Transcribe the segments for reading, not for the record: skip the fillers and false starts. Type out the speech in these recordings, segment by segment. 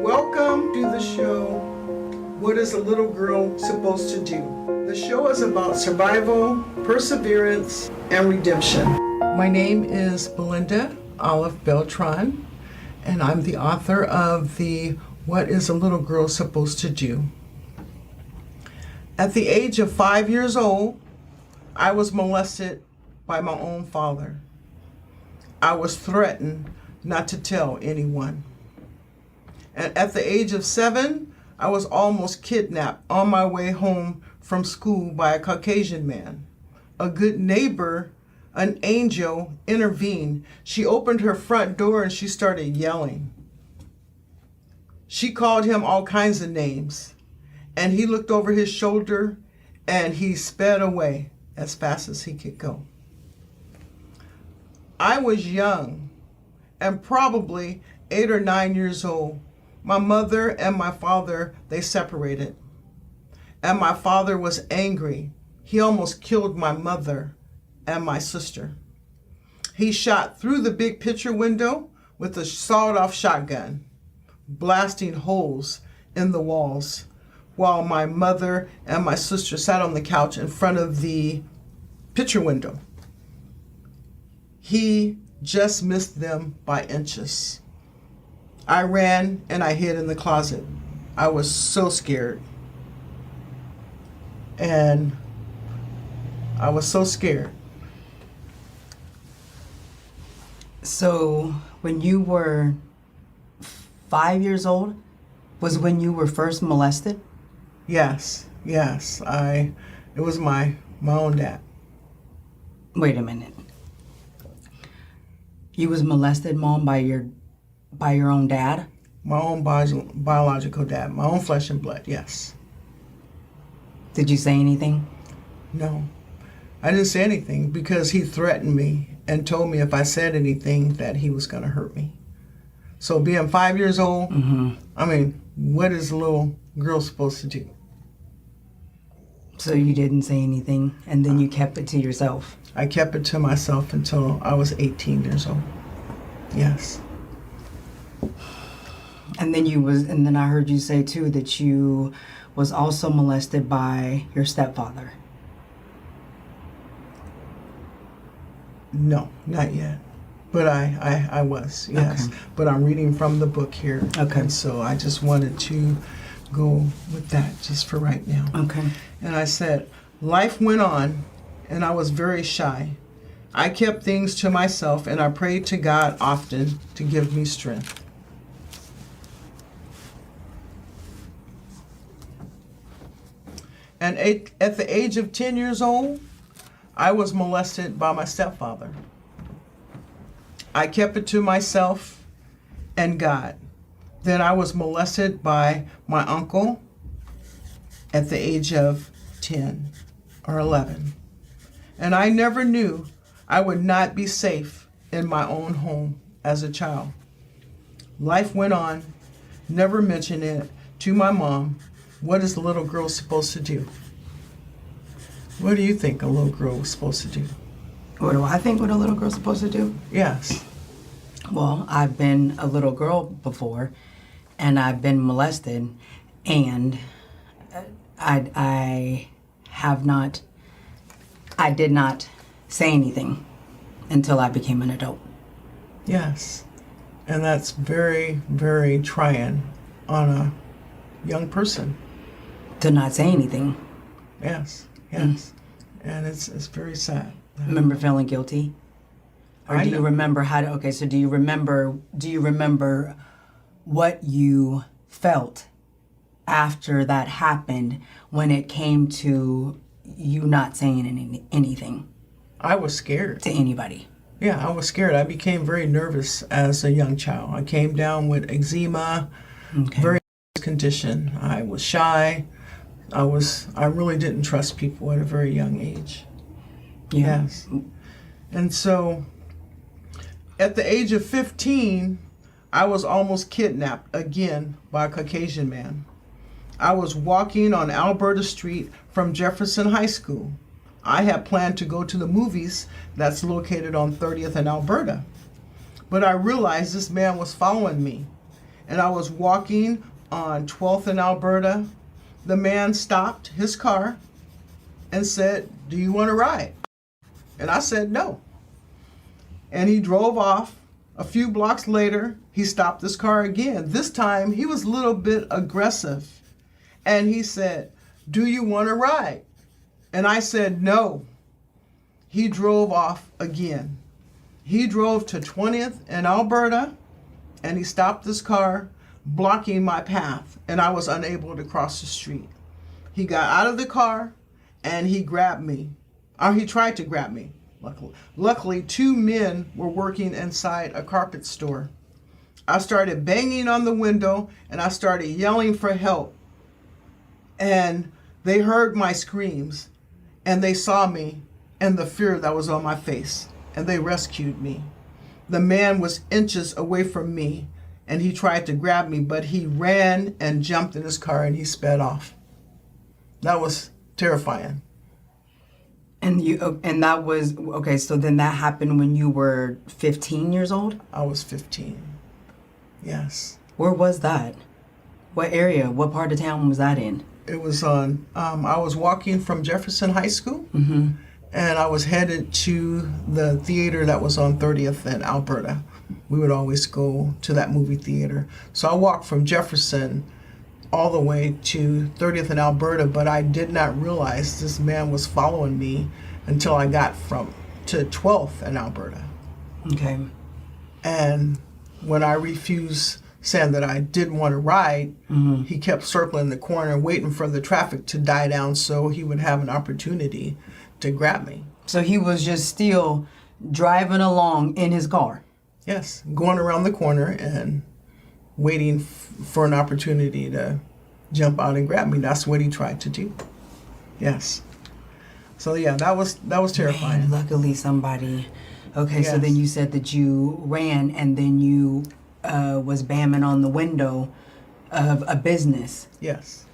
Welcome to the show, What is a Little Girl Supposed to Do? The show is about survival, perseverance, and redemption. My name is Belinda Olive-Beltran, and I'm the author of the What is a Little Girl Supposed to Do? At the age of 5 years old, I was molested by my own father. I was threatened not to tell anyone. And at the age of 7, I was almost kidnapped on my way home from school by a Caucasian man. A good neighbor, an angel, intervened. She opened her front door and she started yelling. She called him all kinds of names. And he looked over his shoulder and he sped away as fast as he could go. I was young and probably 8 or 9 years old. My mother and my father, they separated. And my father was angry. He almost killed my mother and my sister. He shot through the big picture window with a sawed-off shotgun, blasting holes in the walls, while my mother and my sister sat on the couch in front of the picture window. He just missed them by inches. I ran and I hid in the closet. I was so scared. And I was so scared. So when you were 5 years old, was when you were first molested? Yes. It was my own dad. Wait a minute. You was molested, Mom, by your own dad? My own biological dad, my own flesh and blood, yes. Did you say anything? No, I didn't say anything because he threatened me and told me if I said anything that he was going to hurt me. So being 5 years old, I mean, what is a little girl supposed to do? So you didn't say anything and then you kept it to yourself? I kept it to myself until I was 18 years old. Yes. And then I heard you say too that you was also molested by your stepfather. No, not yet. But I was, yes. Okay. But I'm reading from the book here. Okay. And so I just wanted to go with that just for right now. Okay. And I said, life went on and I was very shy. I kept things to myself and I prayed to God often to give me strength. And at the age of 10 years old, I was molested by my stepfather. I kept it to myself and God. Then I was molested by my uncle at the age of 10 or 11. And I never knew I would not be safe in my own home as a child. Life went on, never mentioned it to my mom. What is a little girl supposed to do? What do you think a little girl was supposed to do? What do I think what a little girl's supposed to do? Yes. Well, I've been a little girl before, and I've been molested, and I did not say anything until I became an adult. Yes. And that's very, very trying on a young person. To not say anything. Yes. And it's very sad. Remember feeling guilty? Or do you remember do you remember what you felt after that happened when it came to you not saying anything? I was scared. To anybody? Yeah, I was scared. I became very nervous as a young child. I came down with eczema, very condition. I was shy. I really didn't trust people at a very young age. Yeah. Yes. And so at the age of 15, I was almost kidnapped again by a Caucasian man. I was walking on Alberta Street from Jefferson High School. I had planned to go to the movies that's located on 30th in Alberta. But I realized this man was following me and I was walking on 12th in Alberta. The man stopped his car and said, "Do you want to ride?" And I said, "No." And he drove off. A few blocks later, he stopped his car again. This time, he was a little bit aggressive. And he said, "Do you want to ride?" And I said, "No." He drove off again. He drove to 20th in Alberta, and he stopped his car, blocking my path, and I was unable to cross the street. He got out of the car, and he grabbed me, or he tried to grab me. Luckily, two men were working inside a carpet store. I started banging on the window, and I started yelling for help. And they heard my screams, and they saw me and the fear that was on my face, and they rescued me. The man was inches away from me, and he tried to grab me, but he ran and jumped in his car, and he sped off. That was terrifying. And that was, okay, so then that happened when you were 15 years old? I was 15. Yes. Where was that? What area? What part of town was that in? It was on, I was walking from Jefferson High School, and I was headed to the theater that was on 30th in Alberta. We would always go to that movie theater. So I walked from Jefferson all the way to 30th in Alberta, but I did not realize this man was following me until I got to 12th in Alberta. Okay. And when I refused, saying that I didn't want to ride, he kept circling the corner, waiting for the traffic to die down so he would have an opportunity to grab me. So he was just still driving along in his car? Yes, going around the corner and waiting for an opportunity to jump out and grab me. That's what he tried to do. Yes. So yeah, that was terrifying. Man, luckily somebody. Okay, Yes. So then you said that you ran and then you was bamming on the window of a business. Yes.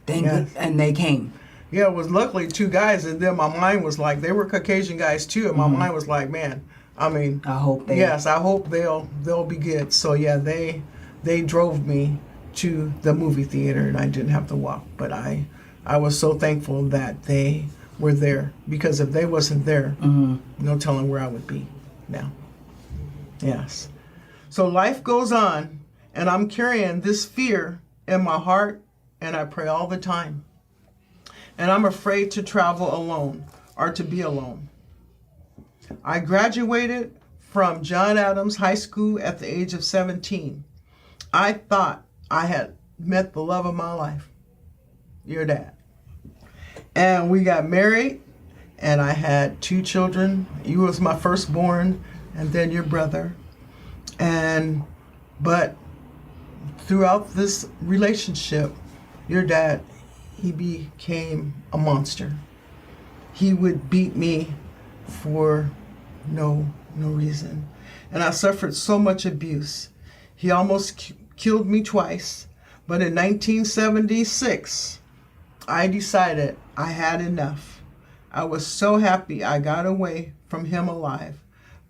Yes. And they came. Yeah, it was luckily two guys, and then my mind was like, they were Caucasian guys too, and my mind was like, man, I mean, I hope they. Yes, I hope they'll be good. So yeah, they drove me to the movie theater, and I didn't have to walk. But I was so thankful that they were there, because if they wasn't there, no telling where I would be now. Yes. So life goes on, and I'm carrying this fear in my heart, and I pray all the time. And I'm afraid to travel alone or to be alone. I graduated from John Adams High School at the age of 17. I thought I had met the love of my life, your dad. And we got married, and I had 2 children. You was my firstborn, and then your brother. But throughout this relationship, your dad, he became a monster. He would beat me for no reason. And I suffered so much abuse. He almost killed me twice. But in 1976, I decided I had enough. I was so happy I got away from him alive.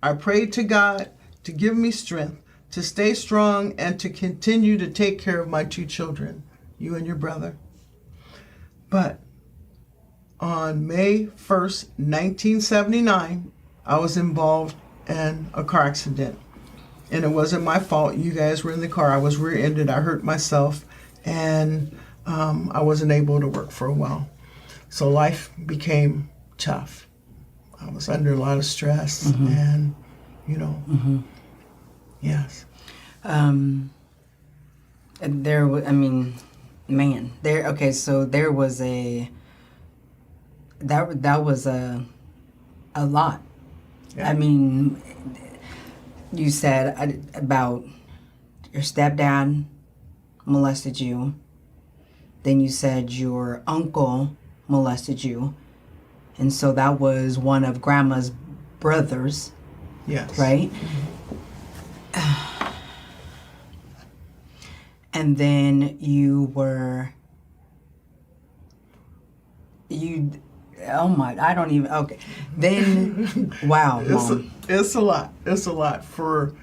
I prayed to God to give me strength, to stay strong, and to continue to take care of my 2 children, you and your brother. But on May 1st, 1979, I was involved in a car accident. And it wasn't my fault. You guys were in the car. I was rear-ended. I hurt myself. And I wasn't able to work for a while. So life became tough. I was under a lot of stress. And, yes. And there was, I mean, man, there. Okay, so there was that was a lot. Yeah. I mean, you said about your stepdad molested you. Then you said your uncle molested you, and so that was one of Grandma's brothers. Yes. Right. And then I don't even, okay. Then, wow, Mom. It's a lot. It's a lot for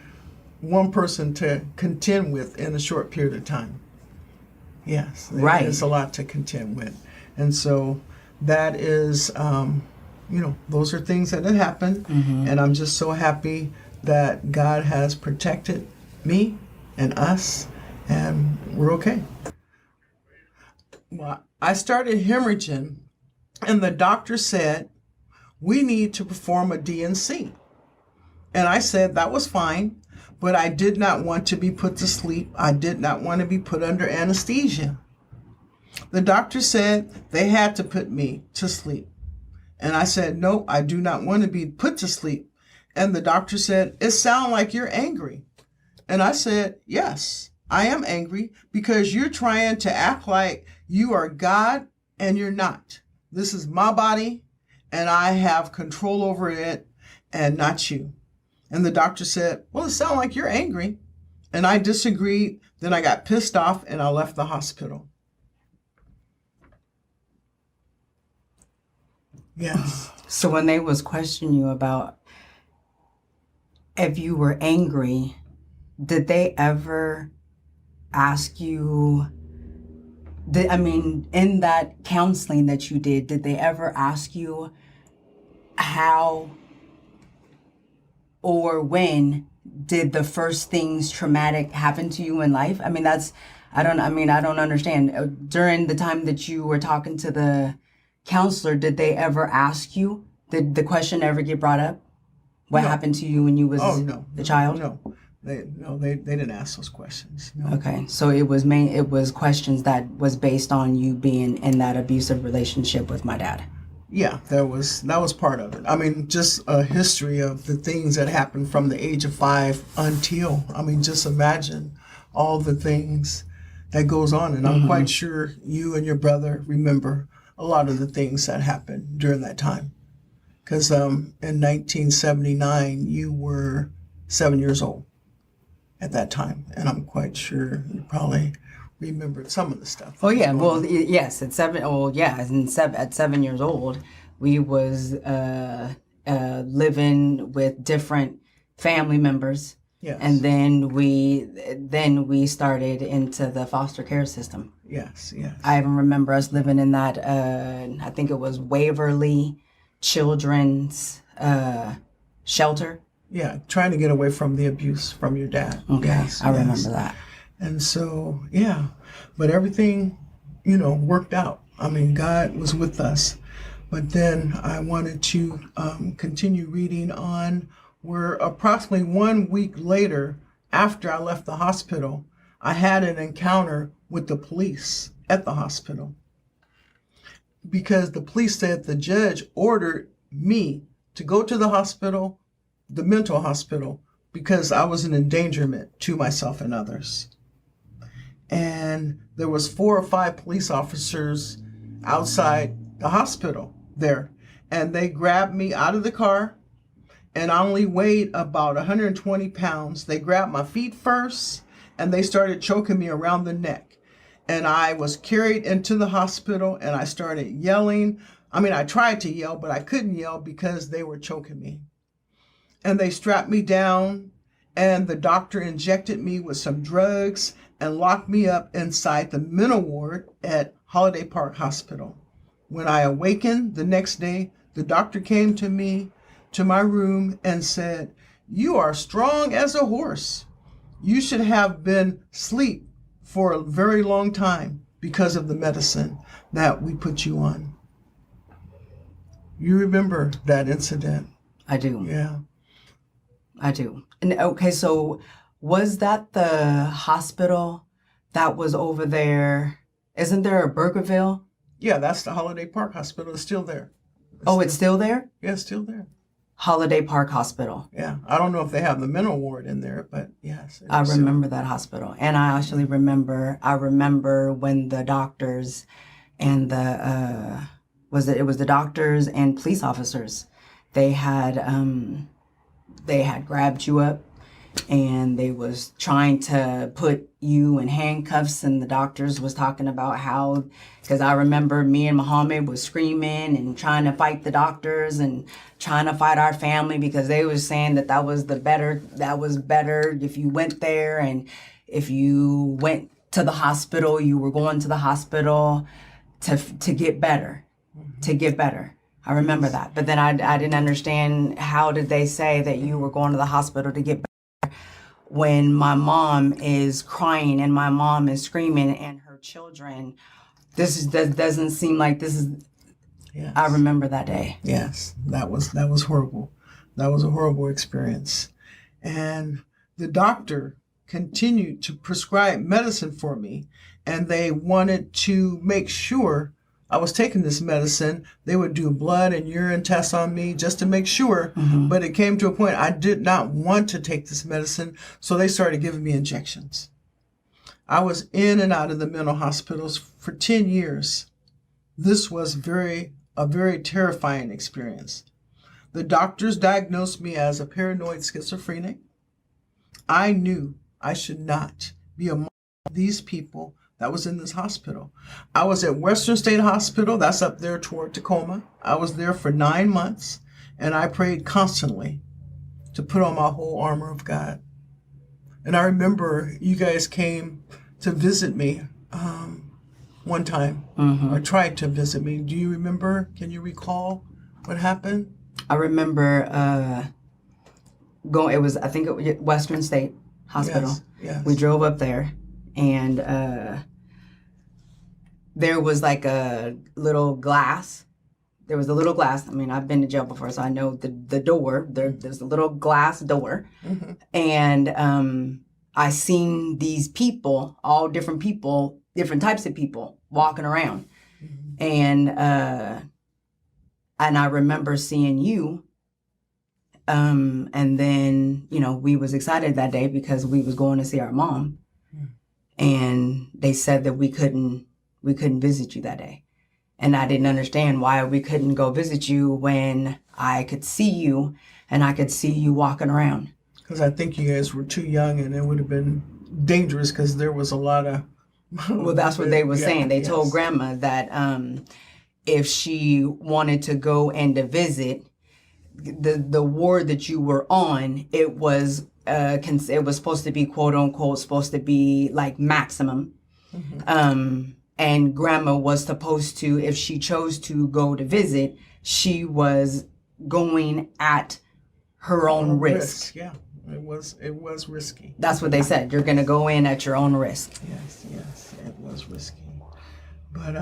one person to contend with in a short period of time. Yes, Right. It's a lot to contend with. And so that is, those are things that have happened. Mm-hmm. And I'm just so happy that God has protected me and us, and we're okay. Well, I started hemorrhaging, and the doctor said, we need to perform a DNC. And I said that was fine, but I did not want to be put to sleep. I did not want to be put under anesthesia. The doctor said they had to put me to sleep. And I said, no, I do not want to be put to sleep. And the doctor said, it sounds like you're angry. And I said, yes, I am angry because you're trying to act like you are God and you're not. This is my body and I have control over it and not you. And the doctor said, well, it sounds like you're angry. And I disagreed. Then I got pissed off and I left the hospital. Yes. So when they was questioning you about if you were angry, did they ever ask you, in that counseling that you did they ever ask you how or when did the first things traumatic happen to you in life? I don't understand. During the time that you were talking to the counselor, did they ever ask you? Did the question ever get brought up? What happened to you when you was the child? No. They didn't ask those questions. No. Okay, so it was questions that was based on you being in that abusive relationship with my dad. Yeah, that was part of it. Just a history of the things that happened from the age of 5 until, just imagine all the things that goes on. And I'm quite sure you and your brother remember a lot of the things that happened during that time. Because in 1979, you were 7 years old at that time. And I'm quite sure you probably remembered some of the stuff. Oh yeah, well yes, at 7. Oh yeah, at 7 years old, we was living with different family members. Yes. And then we started into the foster care system. Yes. I even remember us living in that. I think it was Waverly Children's Shelter. Yeah, trying to get away from the abuse from your dad. Okay, yes, I remember that. And so, but everything, worked out. God was with us. But then I wanted to continue reading on where approximately 1 week later, after I left the hospital, I had an encounter with the police at the hospital. Because the police said the judge ordered me to go to the hospital, the mental hospital, because I was an endangerment to myself and others. And there was 4 or 5 police officers outside the hospital there. And they grabbed me out of the car, and I only weighed about 120 pounds. They grabbed my feet first, and they started choking me around the neck. And I was carried into the hospital, and I started yelling. I tried to yell, but I couldn't yell because they were choking me. And they strapped me down, and the doctor injected me with some drugs and locked me up inside the mental ward at Holiday Park Hospital. When I awakened the next day, the doctor came to me, to my room, and said, "You are strong as a horse. You should have been asleep for a very long time because of the medicine that we put you on." You remember that incident? I do. Yeah. I do. And okay, so was that the hospital that was over there? Isn't there a Burgerville? Yeah, that's the Holiday Park Hospital. It's still there. It's still there? Yeah, it's still there. Holiday Park Hospital. Yeah, I don't know if they have the mental ward in there, but yes. I remember that hospital. And I actually remember when the doctors and it was the doctors and police officers, they had grabbed you up and they was trying to put you in handcuffs, and the doctors was talking about how, because I remember me and Muhammad was screaming and trying to fight the doctors and trying to fight our family, because they was saying that was better if you went there, and if you went to the hospital, you were going to the hospital to get better, to get better. I remember that. But then I didn't understand, how did they say that you were going to the hospital to get better when my mom is crying and my mom is screaming and her children. That doesn't seem like this is. Yes. I remember that day. Yes, that was horrible. That was a horrible experience. And the doctor continued to prescribe medicine for me, and they wanted to make sure I was taking this medicine. They would do blood and urine tests on me just to make sure. Mm-hmm. But it came to a point I did not want to take this medicine, so they started giving me injections. I was in and out of the mental hospitals for 10 years. This was a very terrifying experience. The doctors diagnosed me as a paranoid schizophrenic. I knew I should not be among these people that was in this hospital. I was at Western State Hospital, that's up there toward Tacoma. I was there for 9 months, and I prayed constantly to put on my whole armor of God. And I remember you guys came to visit me one time, or tried to visit me. Do you remember? Can you recall what happened? I remember I think it was Western State Hospital. Yes. We drove up there, and there was like a little glass. There was a little glass. I mean, I've been to jail before, so I know the door. There's a little glass door. Mm-hmm. And I seen these people, all different people, different types of people walking around. Mm-hmm. And I remember seeing you. And then, we was excited that day because we was going to see our mom. Mm. And they said that we couldn't visit you that day. And I didn't understand why we couldn't go visit you when I could see you and I could see you walking around. Because I think you guys were too young, and it would have been dangerous because there was a lot of... Well, that's what they were saying. They told Grandma that if she wanted to go and to visit, the ward that you were on, it was supposed to be, quote unquote, supposed to be like maximum. Mm-hmm. And Grandma was supposed to, if she chose to go to visit, she was going at her own risk. Yeah, it was risky. That's what they said. You're going to go in at your own risk. Yes, it was risky. But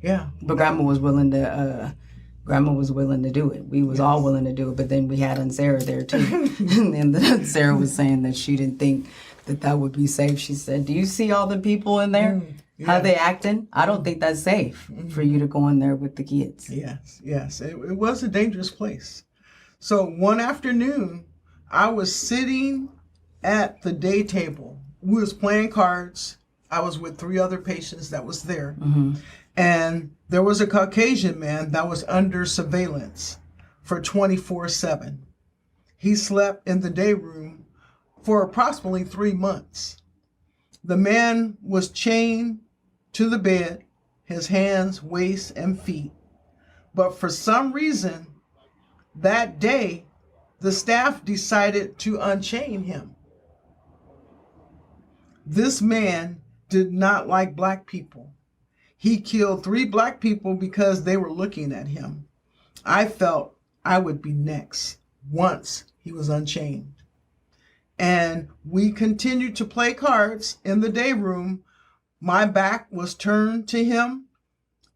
yeah. But Grandma was willing to do it. We was all willing to do it. But then we had Aunt Sarah there too. And then Sarah was saying that she didn't think that would be safe. She said, "Do you see all the people in there? How they acting? I don't think that's safe for you to go in there with the kids." Yes. It was a dangerous place. So one afternoon, I was sitting at the day table. We was playing cards. I was with 3 other patients that was there. Mm-hmm. And there was a Caucasian man that was under surveillance for 24/7. He slept in the day room for approximately 3 months. The man was chained to the bed, his hands, waist, and feet. But for some reason, that day, the staff decided to unchain him. This man did not like black people. He killed 3 black people because they were looking at him. I felt I would be next once he was unchained. And we continued to play cards in the day room. My back was turned to him,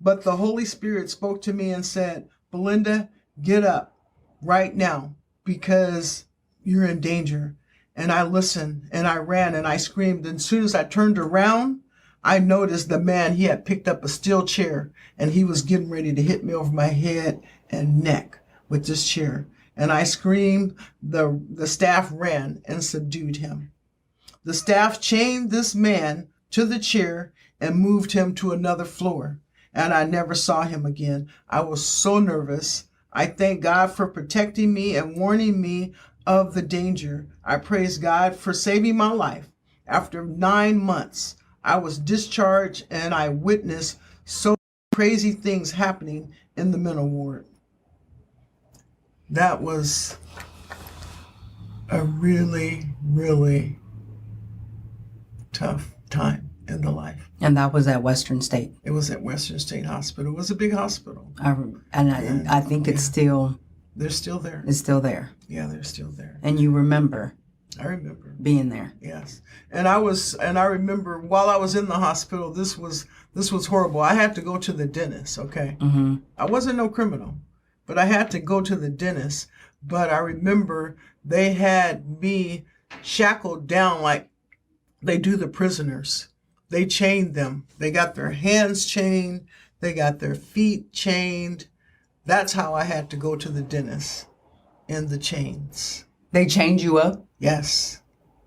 but the Holy Spirit spoke to me and said, "Belinda, get up right now because you're in danger." And I listened and I ran and I screamed. And as soon as I turned around, I noticed the man, he had picked up a steel chair and he was getting ready to hit me over my head and neck with this chair. And I screamed. The staff ran and subdued him. The staff chained this man to the chair and moved him to another floor. And I never saw him again. I was so nervous. I thank God for protecting me and warning me of the danger. I praise God for saving my life. After 9 months, I was discharged and I witnessed so crazy things happening in the mental ward. That was a really, really tough time in the life. And that was at Western State. It was at Western State Hospital. It was a big hospital. I think it's still... They're still there. It's still there. Yeah, they're still there. And you remember... I remember being there. Yes. And I remember while I was in the hospital, this was horrible. I had to go to the dentist, okay? Mm-hmm. I wasn't no criminal, but I had to go to the dentist. But I remember they had me shackled down like they do the prisoners. They chained them. They got their hands chained. They got their feet chained. That's how I had to go to the dentist, in the chains. They chained you up? Yes.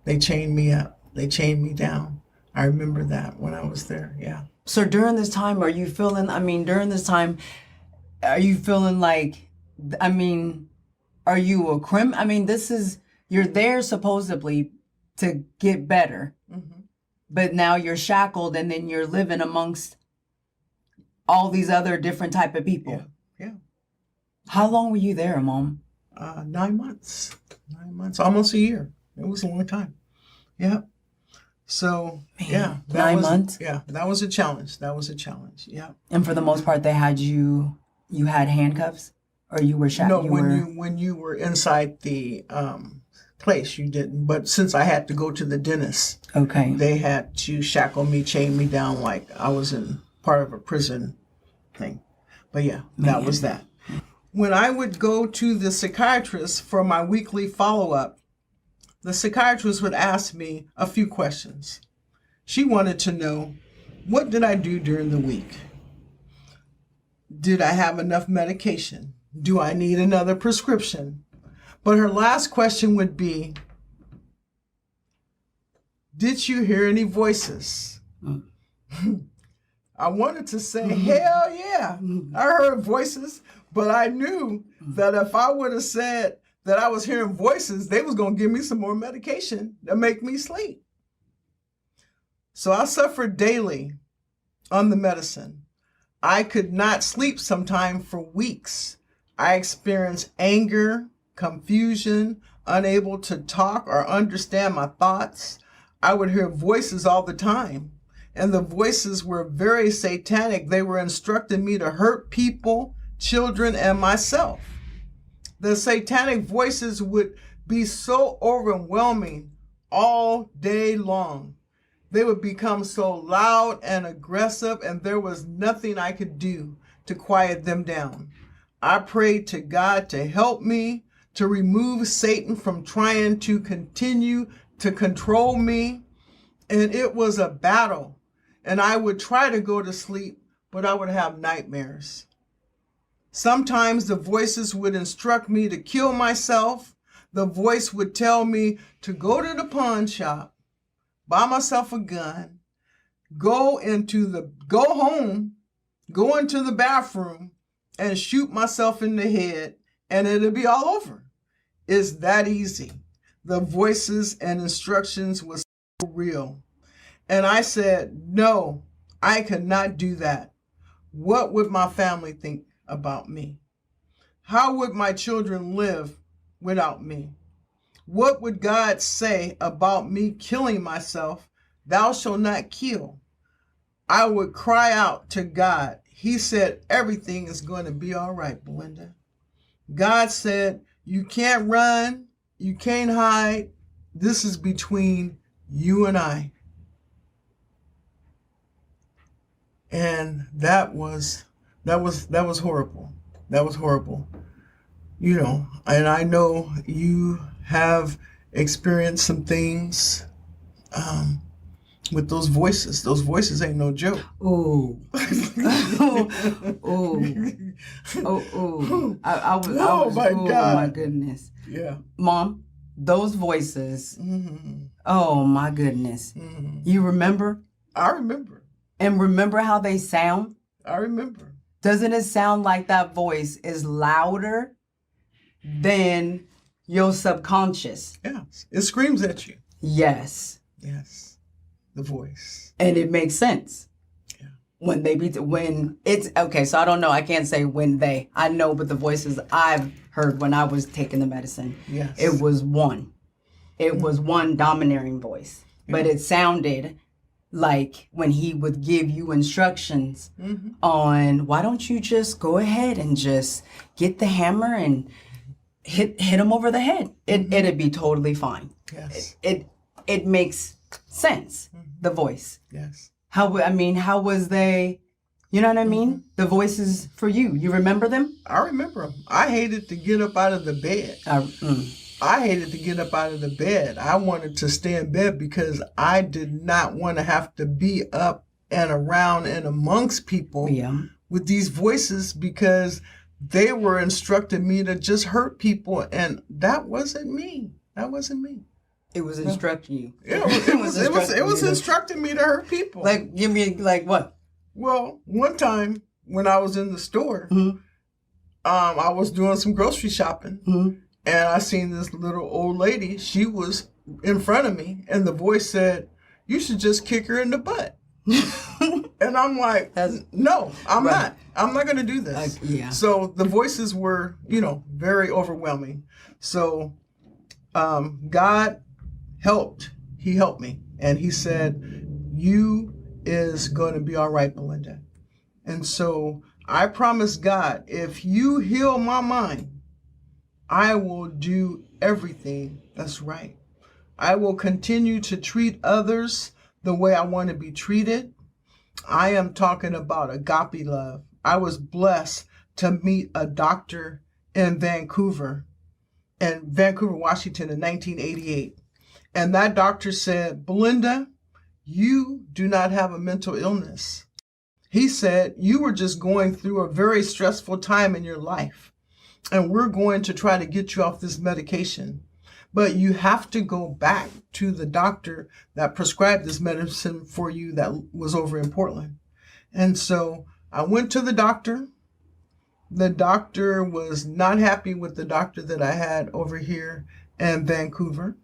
They chained me up. They chained me down. I remember that when I was there. Yeah. So during this time, are you feeling like, are you a you're there supposedly to get better, Mm-hmm. but now you're shackled and then you're living amongst all these other different type of people. Yeah. How long were you there, Mom? 9 months. 9 months, almost a year. It was a long time. Yeah. So, Man, yeah. 9 months? Yeah, that was a challenge. Yeah. And for the most part, they had you had handcuffs? Or you were shackled? No, when you were inside the place, you didn't. But since I had to go to the dentist, okay, they had to shackle me, chain me down like I was in part of a prison thing. But yeah, that was that. When I would go to the psychiatrist for my weekly follow-up, the psychiatrist would ask me a few questions. She wanted to know, what did I do during the week? Did I have enough medication? Do I need another prescription? But her last question would be, did you hear any voices? I wanted to say, hell yeah, I heard voices, but I knew that if I would have said that I was hearing voices, they was going to give me some more medication to make me sleep. So I suffered daily on the medicine. I could not sleep sometime for weeks. I experienced anger, confusion, unable to talk or understand my thoughts. I would hear voices all the time, and the voices were very satanic. They were instructing me to hurt people, children, and myself. The satanic voices would be so overwhelming all day long. They would become so loud and aggressive, and there was nothing I could do to quiet them down. I prayed to God to help me, to remove Satan from trying to continue to control me. And it was a battle. And I would try to go to sleep, but I would have nightmares. Sometimes the voices would instruct me to kill myself. The voice would tell me to go to the pawn shop, buy myself a gun, go into the bathroom and shoot myself in the head, and it'll be all over. It's that easy. The voices and instructions was so real. And I said, no, I could not do that. What would my family think about me? How would my children live without me? What would God say about me killing myself? Thou shalt not kill. I would cry out to God. He said, everything is going to be all right, Belinda. God said, you can't run, you can't hide. This is between you and I. And that was horrible. That was horrible. You know, and I know you have experienced some things with those voices. Those voices ain't no joke. Ooh. Oh my goodness. Yeah. Mom, those voices. Mm-hmm. Oh my goodness. Mm-hmm. You remember? I remember. And remember how they sound? I remember. Doesn't it sound like that voice is louder than your subconscious. Yes. It screams at you. Yes. Yes. The voice. And it makes sense. Yeah. When it's, okay, so I don't know. I can't say when they. I know, but the voices I've heard when I was taking the medicine, Yes. it was one. It was one domineering voice. But it sounded like when he would give you instructions on, why don't you just go ahead and just get the hammer and hit him over the head. It'd be totally fine. Yes. It makes sense, the voice. Yes. How was they, you know what I mean? The voices for you. You remember them? I remember them. I hated to get up out of the bed. I hated to get up out of the bed. I wanted to stay in bed because I did not want to have to be up and around and amongst people with these voices, because they were instructing me to just hurt people. And that wasn't me. That wasn't me. It was instructing you. It was instructing me to hurt people. Like, give me, like what? Well, one time when I was in the store, I was doing some grocery shopping. And I seen this little old lady. She was in front of me, and the voice said, "You should just kick her in the butt." And I'm like, no, I'm not. I'm not going to do this. So the voices were, very overwhelming. So God helped. He helped me. And he said, "You is going to be all right, Belinda." And so I promised God, if you heal my mind, I will do everything that's right. I will continue to treat others the way I want to be treated. I am talking about agape love. I was blessed to meet a doctor in Vancouver, Washington in 1988. And that doctor said, "Belinda, you do not have a mental illness." He said, "You were just going through a very stressful time in your life. And we're going to try to get you off this medication. But you have to go back to the doctor that prescribed this medicine for you that was over in Portland." And so I went to the doctor. The doctor was not happy with the doctor that I had over here in Vancouver.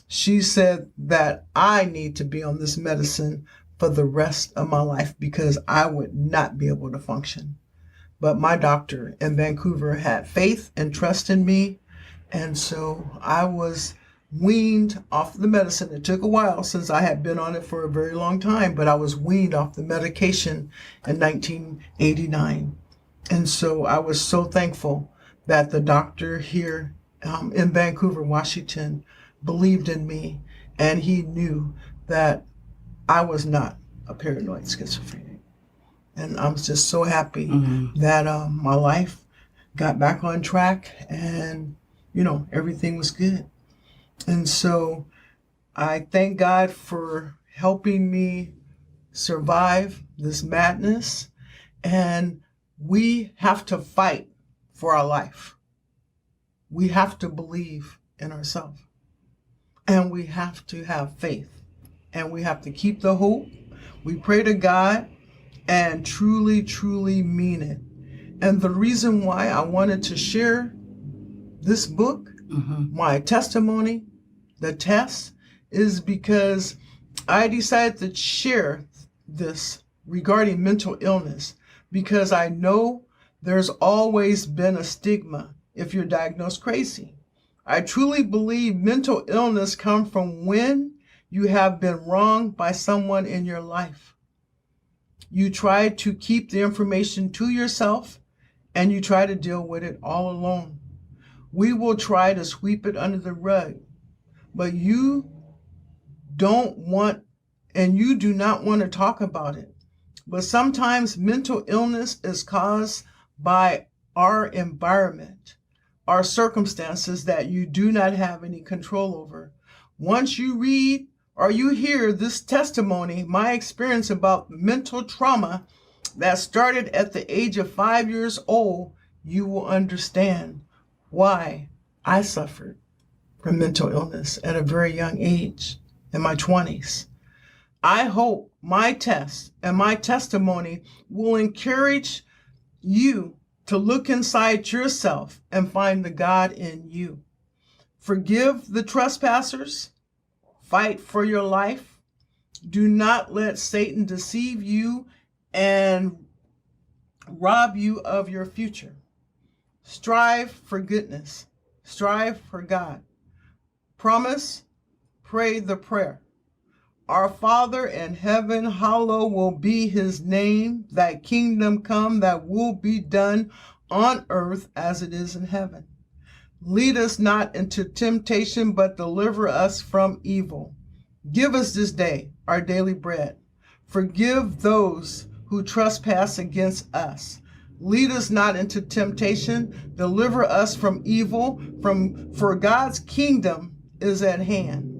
She said that I need to be on this medicine for the rest of my life because I would not be able to function. But my doctor in Vancouver had faith and trust in me. And so I was weaned off the medicine. It took a while since I had been on it for a very long time, but I was weaned off the medication in 1989. And so I was so thankful that the doctor here in Vancouver, Washington, believed in me. And he knew that I was not a paranoid schizophrenic. And I'm just so happy that my life got back on track and, everything was good. And so I thank God for helping me survive this madness. And we have to fight for our life. We have to believe in ourselves. And we have to have faith. And we have to keep the hope. We pray to God and truly, truly mean it. And the reason why I wanted to share this book, my testimony, the test, is because I decided to share this regarding mental illness because I know there's always been a stigma if you're diagnosed crazy. I truly believe mental illness comes from when you have been wronged by someone in your life. You try to keep the information to yourself and you try to deal with it all alone. We will try to sweep it under the rug, but you don't want and you do not want to talk about it. But sometimes mental illness is caused by our environment, our circumstances that you do not have any control over. Once you read or you hear this testimony, my experience about mental trauma that started at the age of 5 years old, you will understand why I suffered from mental illness at a very young age, in my 20s. I hope my test and my testimony will encourage you to look inside yourself and find the God in you. Forgive the trespassers. Fight for your life. Do not let Satan deceive you and rob you of your future. Strive for goodness. Strive for God. Promise, pray the prayer. Our Father in heaven, hallowed will be his name. Thy kingdom come, that will be done on earth as it is in heaven. Lead us not into temptation, but deliver us from evil. Give us this day our daily bread. Forgive those who trespass against us. Lead us not into temptation. Deliver us from evil. For God's kingdom is at hand.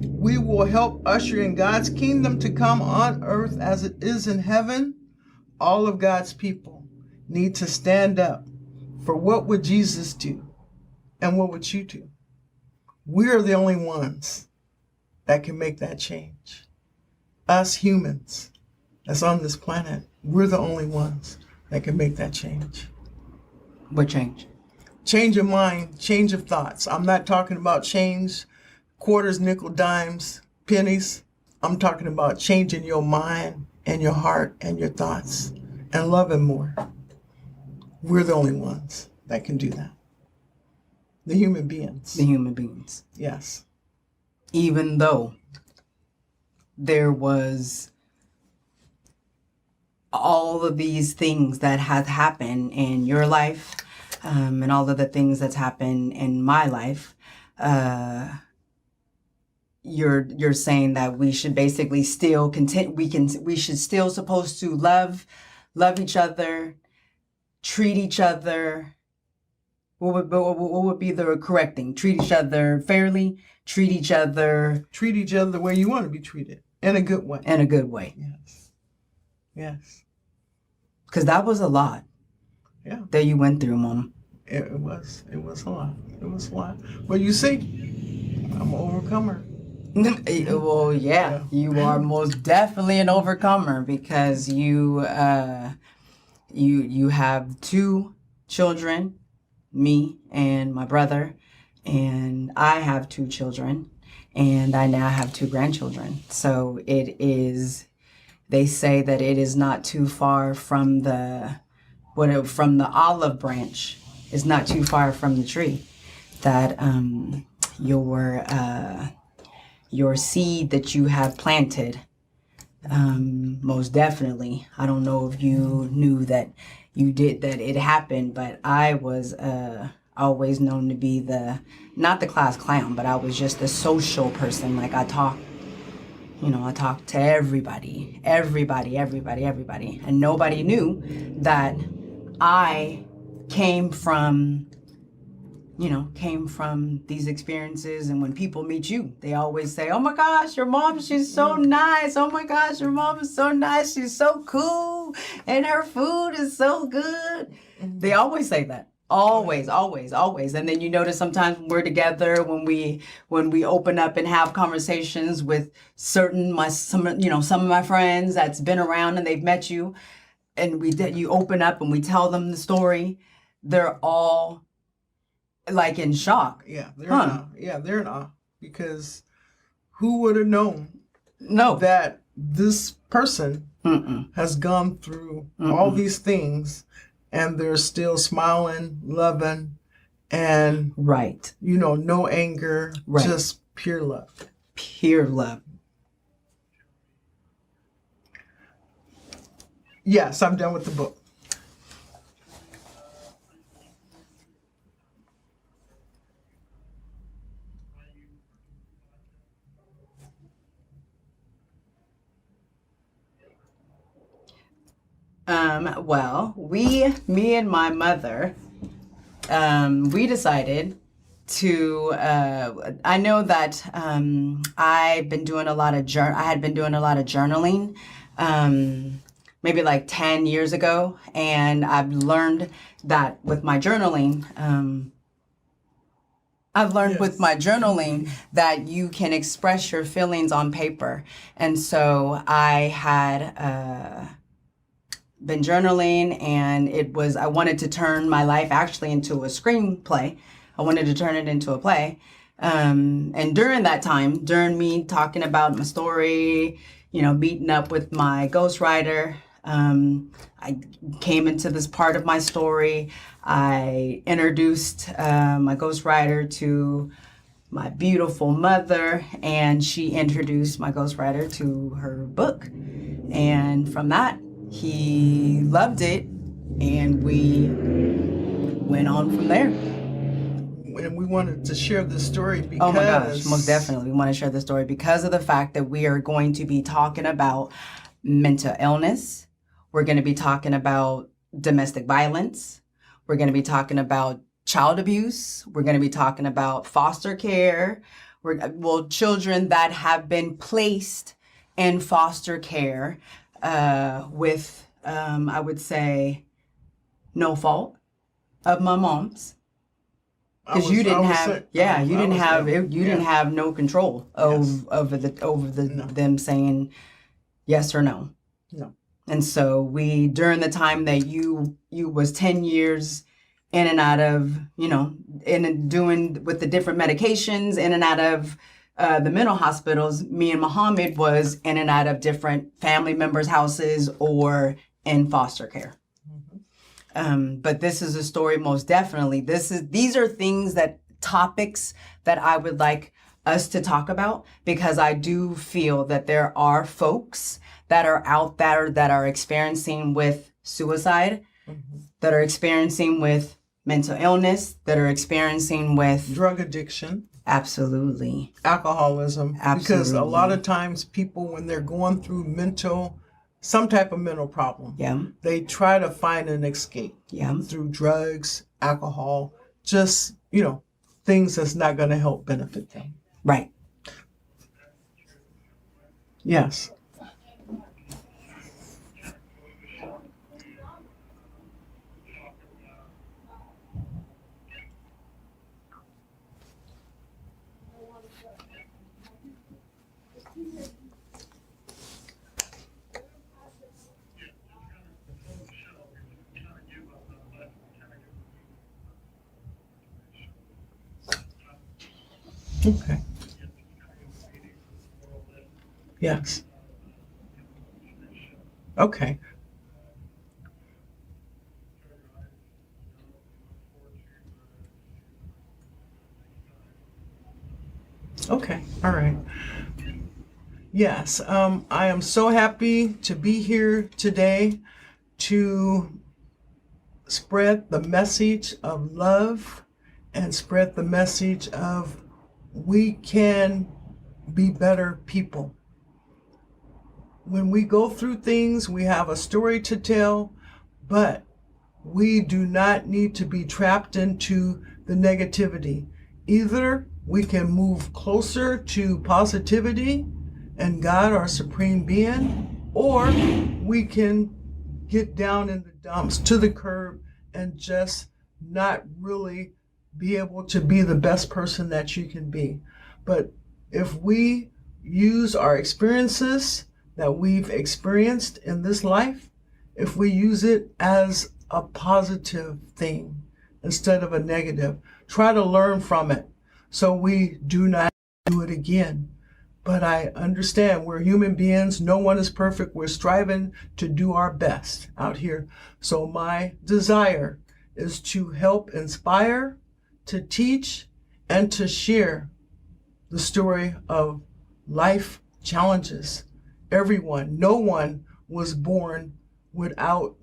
We will help usher in God's kingdom to come on earth as it is in heaven. All of God's people need to stand up for what would Jesus do and what would you do? We're the only ones that can make that change. Us humans that's on this planet, we're the only ones that can make that change. What change? Change of mind, change of thoughts. I'm not talking about change, quarters, nickel, dimes, pennies. I'm talking about changing your mind and your heart and your thoughts and loving more. We're the only ones that can do that. The human beings. The human beings. Yes. Even though there was all of these things that have happened in your life, and all of the things that's happened in my life, you're saying that we should basically still we should still supposed to love each other, treat each other. What would be the correct thing? Treat each other fairly, treat each other the way you want to be treated, in a good way. In a good way. Yes. Yes. Because that was a lot. Yeah. That you went through, Mom. It was a lot. It was a lot. But you see, I'm an overcomer. Well, yeah, you are most definitely an overcomer because you have 2 children, me and my brother, and I have 2 children, and I now have 2 grandchildren. So they say that it is not too far from the olive branch. It's not too far from the tree. That your seed that you have planted, most definitely. I don't know if you knew that it happened, but I was always known to be not the class clown, but I was just the social person. Like I talk to everybody, and nobody knew that I came from these experiences. And when people meet you, they always say, oh my gosh, your mom, she's so nice. Oh my gosh, your mom is so nice. She's so cool. And her food is so good. They always say that. Always. And then you notice sometimes when we're together, when we open up and have conversations with some of my friends that's been around and they've met you, and you open up and we tell them the story, they're all like in shock. Yeah, they're in awe. Yeah, they're in awe because who would have known that this person has gone through all these things and they're still smiling, loving, and right. No anger, right. Just pure love. Pure love. Yes, I'm done with the book. Well, me and my mother, we decided to, I know that I had been doing a lot of journaling, maybe like 10 years ago. And I've learned that with my journaling, that you can express your feelings on paper. And so I had, been journaling, and I wanted to turn my life actually into a screenplay. I wanted to turn it into a play. And during that time, during me talking about my story, meeting up with my ghostwriter, I came into this part of my story. I introduced my ghostwriter to my beautiful mother, and she introduced my ghostwriter to her book. And from that, he loved it, and we went on from there. And we wanted to share this story because... Oh my gosh, most definitely. We want to share the story because of the fact that we are going to be talking about mental illness. We're going to be talking about domestic violence. We're going to be talking about child abuse. We're going to be talking about foster care. Children that have been placed in foster care with, I would say, no fault of my mom's. Because you didn't have no control over them saying yes or no. No. And so during the time that you was 10 years in and out of, doing with the different medications, in and out of the mental hospitals, me and Muhammad was in and out of different family members' houses or in foster care. But this is a story, most definitely. These are topics that I would like us to talk about, because I do feel that there are folks that are out there that are experiencing with suicide, that are experiencing with mental illness, that are experiencing with drug addiction. Absolutely. Alcoholism. Absolutely. Because a lot of times people, when they're going through some type of mental problem, they try to find an escape through drugs, alcohol, just, things that's not going to help benefit them. Right. Yes. Okay. Yes. Okay. Okay. All right. Yes. I am so happy to be here today to spread the message of love and spread the message of we can be better people. When we go through things, we have a story to tell, but we do not need to be trapped into the negativity. Either we can move closer to positivity and God, our supreme being, or we can get down in the dumps to the curb and just not really be able to be the best person that you can be. But if we use our experiences that we've experienced in this life, if we use it as a positive thing instead of a negative, try to learn from it so we do not do it again. But I understand we're human beings. No one is perfect. We're striving to do our best out here. So my desire is to help inspire, to teach, and to share the story of life challenges. Everyone, no one was born without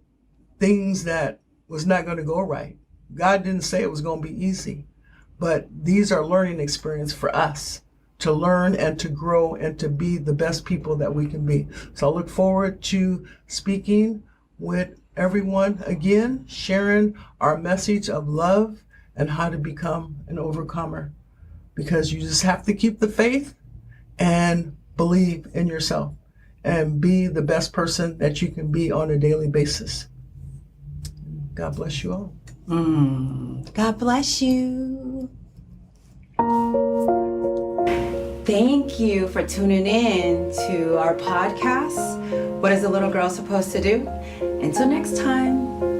things that was not going to go right. God didn't say it was going to be easy, but these are learning experience for us to learn and to grow and to be the best people that we can be. So I look forward to speaking with everyone again, sharing our message of love and how to become an overcomer. Because you just have to keep the faith and believe in yourself and be the best person that you can be on a daily basis. God bless you all. God bless you. Thank you for tuning in to our podcast, What is a Little Girl Supposed to Do? Until next time.